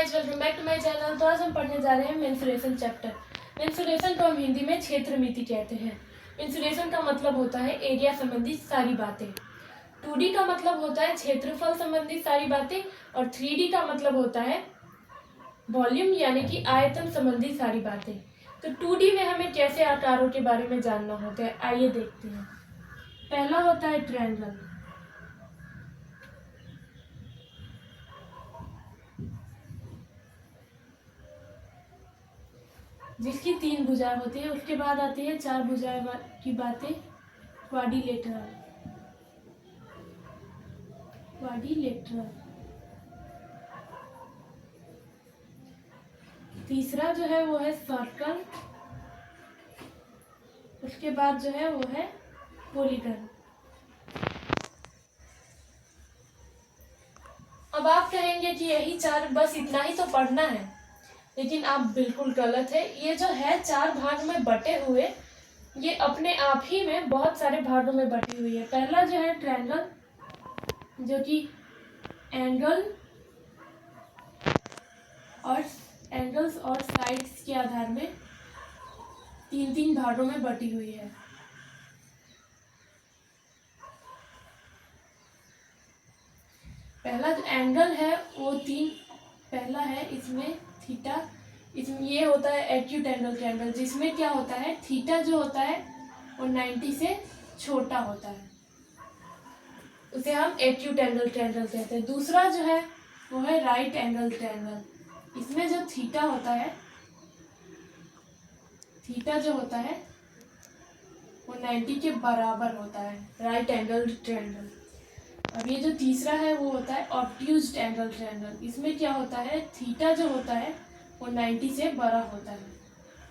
Guys, welcome back to my channel. तो आज हम पढ़ने जा रहे हैं मेंसुरेशन चैप्टर। मेंसुरेशन को हम हिंदी में क्षेत्र मिति कहते हैं। मेंसुरेशन का मतलब होता है एरिया संबंधी सारी बातें। 2D का मतलब होता है क्षेत्रफल संबंधी सारी बातें और 3D का मतलब होता है वॉल्यूम यानी कि आयतन संबंधी सारी बातें। तो 2D में हमें कैसे आकारों के बारे में जानना होता है, आइए देखते हैं। पहला होता है ट्रायंगल। जिसकी 3 भुजाएं होती है। उसके बाद आती है 4 भुजाएं की बातें, क्वाड्रिलेटरल। तीसरा जो है वो है सर्कल। उसके बाद जो है वो है पॉलीगन। अब आप कहेंगे कि यही 4, बस इतना ही तो पढ़ना है, लेकिन आप बिल्कुल गलत है। ये जो है 4 भाग में बटे हुए, ये अपने आप ही में बहुत सारे भागों में बटी हुई है। पहला जो है ट्रायंगल, जो कि एंगल्स और साइड्स के आधार में 3 भागों में बटी हुई है। पहला जो एंगल है वो 3, पहला है इसमें थीटा। इसमें ये होता है एक्यूट एंगल ट्रायंगल, जिसमें क्या होता है थीटा जो होता है वो 90 से छोटा होता है, उसे हम एक्यूट एंगल ट्रायंगल कहते हैं। दूसरा जो है वो है राइट एंगल ट्रायंगल। इसमें जो थीटा होता है, थीटा जो होता है वो 90 के बराबर होता है, राइट एंगल ट्रायंगल। अब ये जो तीसरा है वो होता है ऑब्ट्यूज्ड एंगल ट्रायंगल। इसमें क्या होता है थीटा जो होता है वो 90 से बड़ा होता है,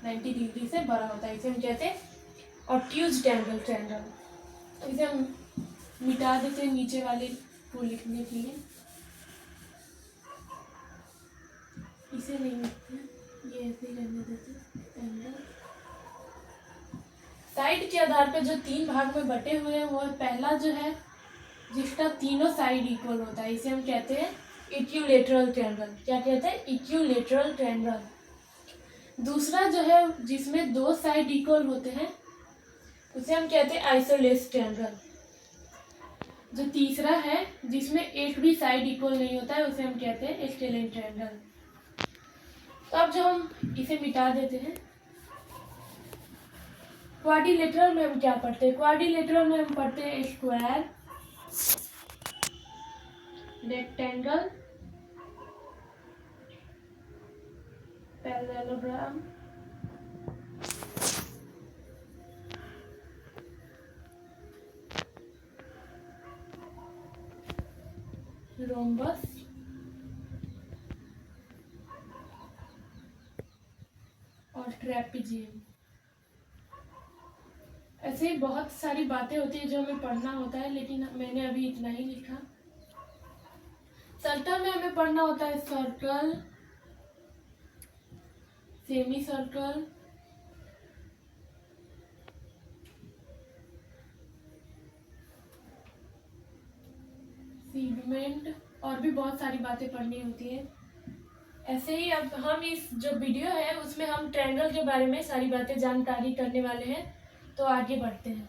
90 डिग्री से बड़ा होता है। इसे हम कहते हैं ऑब्ट्यूज्ड एंगल ट्रायंगल। इसे हम मिटा देते हैं नीचे वाले को लिखने के लिए। इसे नहीं लिखते, ये ऐसे ही रहने देते। एंगल साइड के आधार पर जो 3 भाग में बटे हुए हैं, वो पहला जो है जिसका तीनों साइड इक्वल होता है, इसे हम कहते हैं इक्विलेटरल ट्रायंगल। क्या कहते हैं? Equilateral triangle. दूसरा जो है जिसमें 2 साइड इक्वल होते हैं, उसे हम कहते हैं आइसोलेस ट्रायंगल। जो तीसरा है जिसमें एक भी साइड इक्वल नहीं होता है, उसे हम कहते हैं स्केलेन ट्रायंगल। तो अब जो हम इसे मिटा देते हैं, क्वाड्रिलेटरल में हम क्या पढ़ते हैं? क्वाड्रिलेटरल में हम पढ़ते हैं स्क्वायर, रेक्टेंगल, पैरेललोग्राम, रोम्बस और ट्रेपेजियम। ऐसे ही बहुत सारी बातें होती है जो हमें पढ़ना होता है, लेकिन मैंने अभी इतना ही लिखा। सर्कल में हमें पढ़ना होता है सर्कल, सेमी सर्कल, सेगमेंट, और भी बहुत सारी बातें पढ़नी होती है। ऐसे ही अब हम इस जो वीडियो है उसमें हम ट्रायंगल के बारे में सारी बातें जानकारी करने वाले हैं। तो आगे बढ़ते हैं।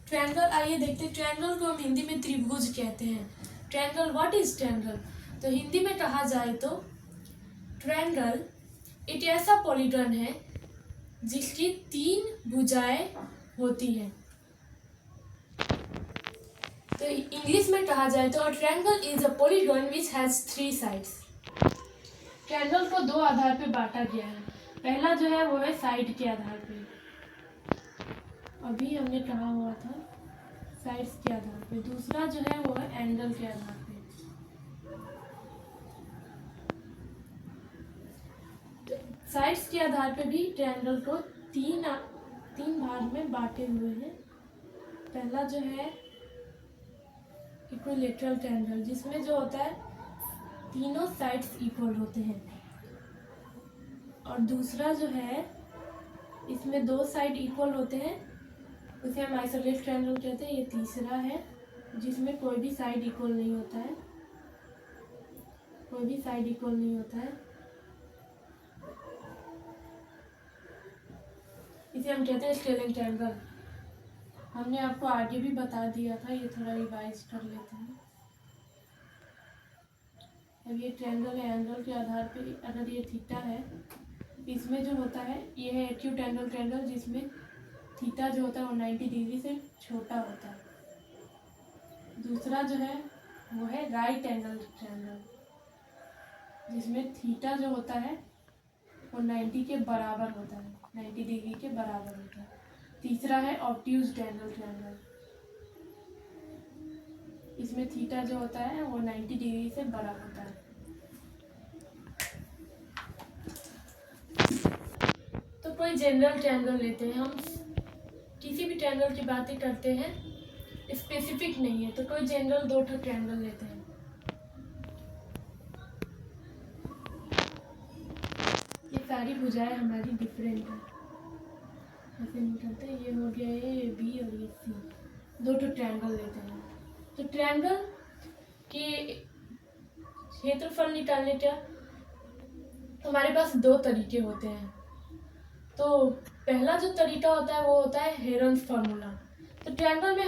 ट्रायंगल, आइए देखते हैं। ट्रायंगल को हम हिंदी में त्रिभुज कहते हैं। Triangle, what is triangle? तो हिंदी में कहा जाए तो ट्रायंगल एक ऐसा पॉलीगन है जिसकी 3 भुजाएं होती हैं। तो इंग्लिश में कहा जाए तो triangle is a polygon which has 3 sides. Triangle को 2 आधार पे बांटा गया है। पहला जो है वो है साइड के आधार पे, अभी हमने कहा हुआ था साइड्स के आधार पे। दूसरा जो है वो है एंगल के आधार पे। साइड्स के आधार पे भी ट्रायंगल को 3 भाग में बांटे हुए हैं। पहला जो है इक्विलेटरल ट्रायंगल, जिसमें जो होता है तीनों साइड्स इक्वल होते हैं। और दूसरा जो है इसमें 2 साइड इक्वल होते हैं, उसे हम आइसोलेस ट्रायंगल कहते हैं। ये तीसरा है। जिसमें कोई भी साइड इक्वल नहीं होता है, कोई भी साइड इक्वल नहीं होता है, इसे हम कहते हैं स्केलिंग ट्रायंगल। हमने आपको आगे भी बता दिया था, ये थोड़ा रिवाइज कर लेते हैं। अब ये ट्रायंगल है, एंगल के आधार पे अगर ये थीटा है, इसमें जो होता है ये है एक्यूट एंगल ट्रायंगल, जिसमें थीटा जो होता है वो 90 डिग्री से छोटा होता है। दूसरा जो है वो है राइट एंगल ट्रायंगल, जिसमें थीटा जो होता है वो 90 के बराबर होता है, 90 डिग्री के बराबर होता है। तीसरा है ऑब्ट्यूज एंगल ट्रायंगल, इसमें थीटा जो होता है वो 90 डिग्री से बड़ा होता है। तो कोई जनरल ट्रायंगल लेते हैं हम, किसी भी ट्रायंगल की बातें करते हैं, स्पेसिफिक नहीं है, तो कोई जनरल दो ठो ट्रायंगल लेते हैं। ये सारी भुजाएं हमारी डिफरेंट है, ऐसे निकलते हैं। ये हो गया ए बी और ये सी, दो ठो ट्रायंगल लेते हैं। तो ट्रायंगल के क्षेत्रफल निकालने का हमारे पास दो तरीके होते हैं। तो पहला जो तरीका होता है वो होता है हेरन्स फार्मूला। तो ट्रायंगल में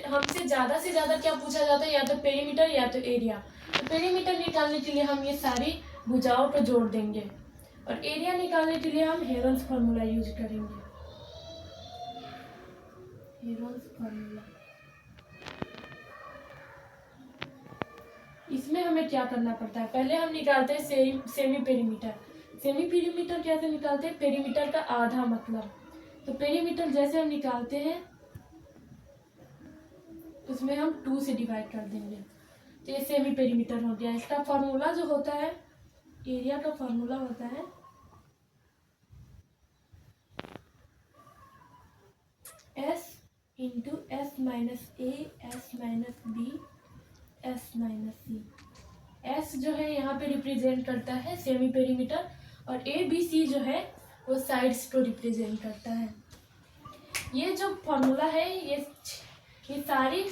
हमसे ज़्यादा क्या पूछा जाता है, या तो पेरीमीटर या तो एरिया। तो पेरीमीटर निकालने के लिए हम ये सारी भुजाओं को जोड़ देंगे, और एरिया निकालने के लिए हम हेरन्स फार्मूला यूज करेंगे। हेरन्स फार्मूला, इसमें हमें क्या करना पड़ता है, पहले हम निकालते हैं सेमी पेरीमीटर। सेमी पेरीमीटर कैसे निकालते हैं, पेरीमीटर का आधा मतलब। तो पेरीमीटर जैसे हम निकालते हैं उसमें हम 2 से डिवाइड कर देंगे, तो ये सेमी पेरीमीटर हो गया। इसका फॉर्मूला जो होता है, एरिया का फॉर्मूला होता है S into S minus A, S minus B, S minus C. S जो है यहाँ पे रिप्रेजेंट करता है सेमी पेरीमीटर, और ए बी सी जो है वो साइड्स को रिप्रेजेंट करता है। ये जो फॉर्मूला है ये सारी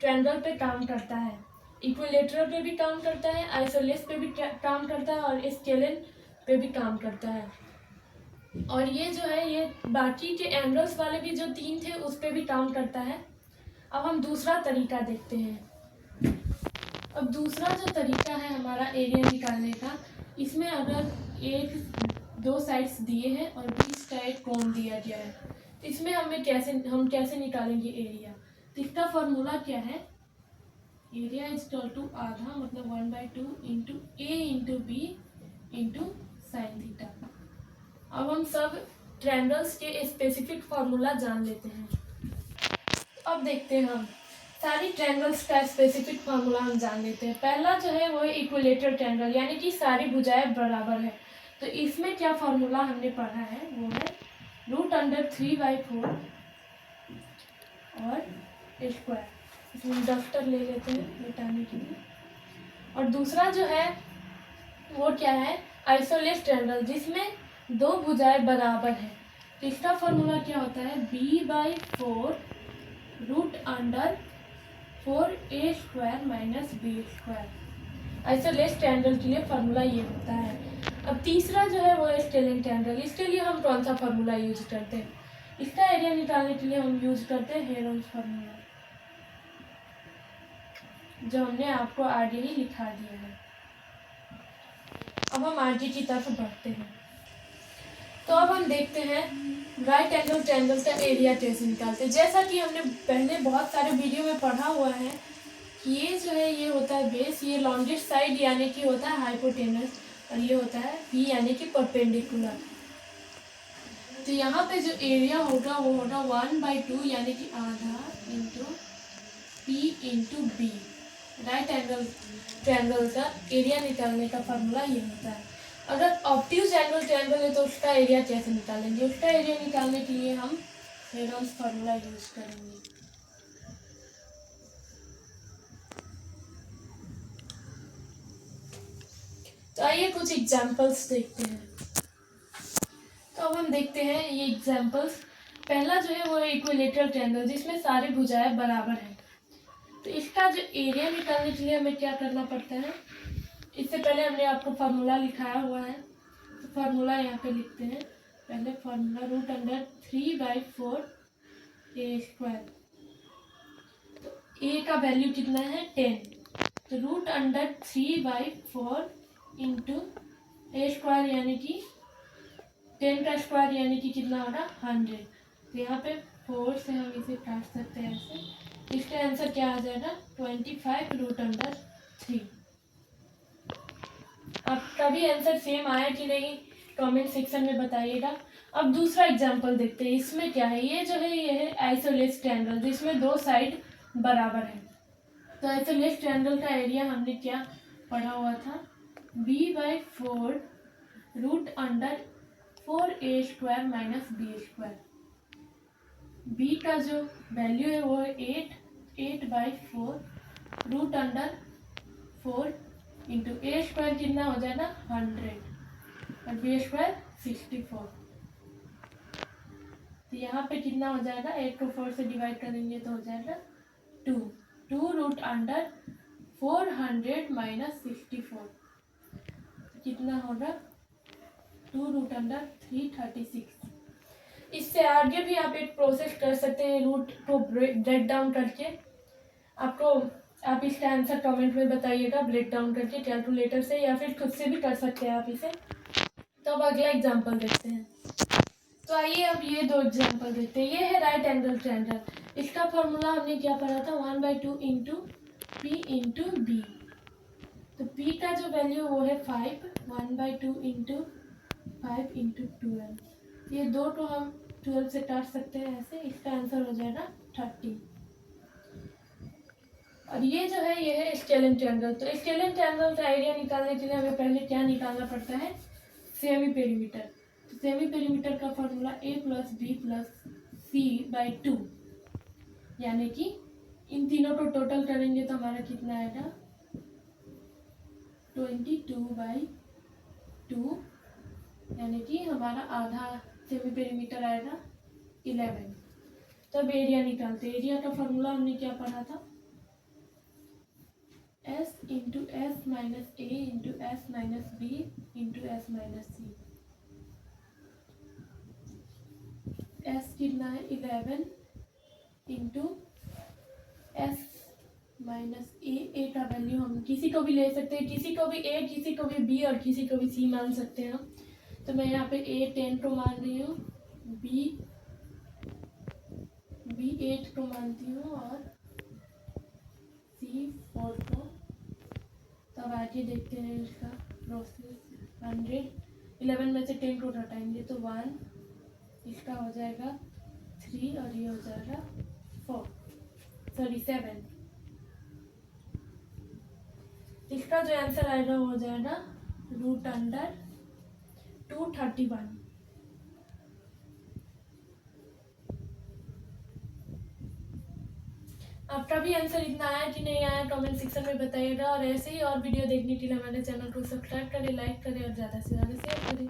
ट्रायंगल पे काम करता है, इक्विलेटरल पे भी काम करता है, आइसोलेस पे भी काम करता है, और स्केलिन पे भी काम करता है। और ये जो है ये बाकी के एंगल्स वाले भी जो 3 थे उस पे भी काम करता है। अब हम दूसरा तरीका देखते हैं। अब दूसरा जो तरीका है हमारा एरिया निकालने का, इसमें अगर दो साइड्स दिए हैं और बीच का एक कोण दिया गया है, तो इसमें हम कैसे निकालेंगे एरिया। तो इसका फॉर्मूला क्या है, एरिया इज इक्वल टू आधा मतलब 1/2 into A into B into sine theta. अब हम सब ट्रायंगल्स के स्पेसिफिक फॉर्मूला जान लेते हैं। अब देखते हैं हम सारी ट्रायंगल्स का स्पेसिफिक फार्मूला हम जान लेते हैं। पहला जो है वो है इक्विलेटरल ट्रायंगल, यानी कि सारी भुजाएं बराबर है। तो इसमें क्या फार्मूला हमने पढ़ा है वो है √3/4 और स्क्वायर। इसमें डस्टर ले लेते हैं मिटाने के लिए। और दूसरा जो है वो क्या है, आइसोलेस ट्रायंगल, जिसमें दो भुजाएं बराबर है। तो इसका फार्मूला क्या होता है, b/4 √4a² minus b²। Isosceles triangle के लिए फार्मूला ये होता है। अब तीसरा जो है वो है स्केलिंग ट्रायंगल। इसके लिए हम कौन सा फार्मूला यूज करते हैं, इसका एरिया निकालने के लिए हम यूज करते हैं हेरन्स फार्मूला, जो हमने आपको आगे ही लिखा दिया है। अब हम आगे की तरफ बढ़ते हैं। तो अब हम देखते हैं राइट एंगल ट्रायंगल का एरिया कैसे निकालते हैं। जैसा कि हमने पहले बहुत सारे वीडियो में पढ़ा हुआ है कि ये जो है ये होता है बेस, ये लॉन्गेस्ट साइड यानी कि होता है हाइपोटेनस, और ये होता है पी यानी कि परपेंडिकुलर। तो यहाँ पे जो एरिया होगा वो होगा 1/2 यानी कि आधा into P into B. Right angle triangle का एरिया निकालने का फार्मूला ये होता है। अगर ऑब्ट्यूज एंगल ट्रायंगल है तो उसका एरिया कैसे निकालेंगे, उसका एरिया निकालने के लिए हम हेरन्स फार्मूला यूज करेंगे। तो आइए कुछ एग्जांपल्स देखते हैं। तो अब हम देखते हैं ये एग्जांपल्स। पहला जो है वो इक्विलेटरल ट्रायंगल, जिसमें सारी भुजाएं बराबर हैं। इसका जो एरिया निकालने के लिए हमें क्या करना पड़ता है, इससे पहले हमने आपको फार्मूला लिखाया हुआ है, तो फार्मूला यहाँ पे लिखते हैं। पहले फार्मूला √3/4 a²। तो a का वैल्यू कितना है 10, तो √3/4 इंटू a² यानी कि 10 का स्क्वायर यानी कि कितना हो रहा 100। तो यहाँ पे 4 से हम इसे काट सकते हैं ऐसे। इसका आंसर क्या आ जाएगा 25√3। आपका भी आंसर सेम आया कि नहीं कमेंट सेक्शन में बताइएगा। अब दूसरा एग्जांपल देखते हैं। इसमें क्या है, ये जो है ये है आइसोलेस ट्रायंगल जिसमें दो साइड बराबर है। तो आइसोलेस ट्रायंगल का एरिया हमने क्या पढ़ा हुआ था, b/4 √4a² minus b²। b का जो वैल्यू है वो है 8/4 √4 इंटू a² कितना हो जाएगा 100 और b² 64। तो यहाँ पे कितना हो जाएगा, 8 को 4 से डिवाइड करेंगे तो हो जाएगा 2 √400 माइनस 64 कितना होगा 2√336। इससे आगे भी आप एक प्रोसेस कर सकते हैं रूट को ब्रेक डाउन करके। आप इसका आंसर कमेंट में बताइएगा ब्रेक डाउन करके कैलकुलेटर से, या फिर खुद से भी कर सकते हैं आप इसे। तो अब अगला एग्जांपल देखते हैं। तो आइए अब ये दो एग्जांपल देखते हैं। ये है राइट एंगल ट्रायंगल। इसका फॉर्मूला हमने क्या पढ़ा था, 1/2 इंटू पी इंटू बी। तो p का जो वैल्यू वो है 5, 1/2 इंटू 5 इंटू 12। ये दो को हम 12 से काट सकते हैं ऐसे। इसका आंसर हो जाएगा 30। और ये जो है ये है स्केलिन ट्रायंगल। तो स्केलिन ट्रायंगल का एरिया निकालने के लिए हमें पहले क्या निकालना पड़ता है, सेमी पेरीमीटर। तो सेमी पेरीमीटर का फॉर्मूला a + b + c/2, यानी कि इन तीनों को टोटल करेंगे तो हमारा कितना आएगा 22/2, यानी कि हमारा आधा सेमी पेरीमीटर आएगा 11। तब एरिया निकालते। एरिया का फॉर्मूला हमने क्या पढ़ा था, s into s minus a into s minus b into s minus c। s कितना है 11 इंटू s माइनस a का वैल्यू हम किसी को भी ले सकते हैं, किसी को भी a, किसी को भी b और किसी को भी c मान सकते हैं। तो मैं यहाँ पे a 10 को मान रही हूँ, b 8 को मानती हूँ और c 4 को। तब आगे देखते हैं इसका प्रोसेस। 11 में से 10 को घटाएंगे तो 1, इसका हो जाएगा 3 और ये हो जाएगा 7। इसका जो आंसर आएगा वो हो जाएगा √231। आपका भी आंसर इतना आया कि नहीं आया कमेंट सेक्शन में बताइएगा। और ऐसे ही और वीडियो देखने के लिए हमारे चैनल को सब्सक्राइब करें, लाइक करें और ज़्यादा से ज़्यादा शेयर करें।